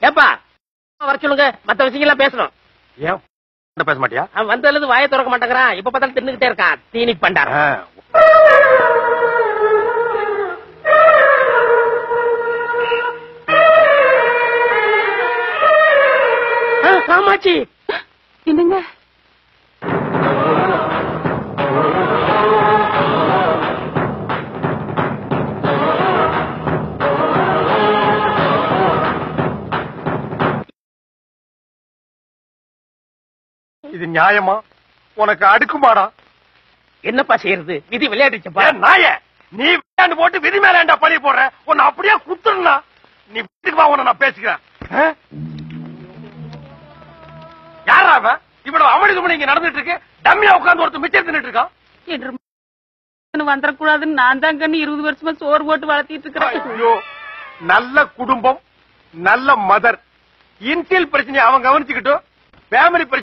ஏப்பா வர சொல்லுங்க, மத்த விஷயங்கள்லாம் பேசணும். ஏன் பேச மாட்டியா? அவன் வந்ததுல வாயை திறக்க மாட்டேங்கிறான், இப்ப பார்த்தாலும் தின்னுகிட்டே இருக்கான். தீனி பண்டார காமாட்சி. என்னங்க இது நியாயமா? உனக்கு அடுக்குமாடா? என்னப்பா செய்யறது, விதி விளையாடுச்சப்பா. நாய, நீ விளையாண்டு போட்டு விதி மேல பழி போடுற. உன்னை அப்படியே குத்துறா. நீ வீட்டுக்கு வா, உன்னை நான் பேசிக்கிறேன். யாரா அவன்? இவ்வளவு அவனுக்கு முன்னாடி இங்க நடந்துட்டு இருக்கு. டம்மியா உட்கார்ந்து ஒருத்தர் மிச்சம் தின்னுட்டு இருக்கான். வந்துடக்கூடாதுன்னு நான் தான் கண்ணு 20 வருஷமா சோறு போட்டு வளர்த்திட்டு இருக்கிறேன். ஐயோ, நல்ல குடும்பம், நல்ல மதர். இன்சியல் பிரச்சனை அவன் கவனிச்சுக்கிட்டோம். ஃபேமிலி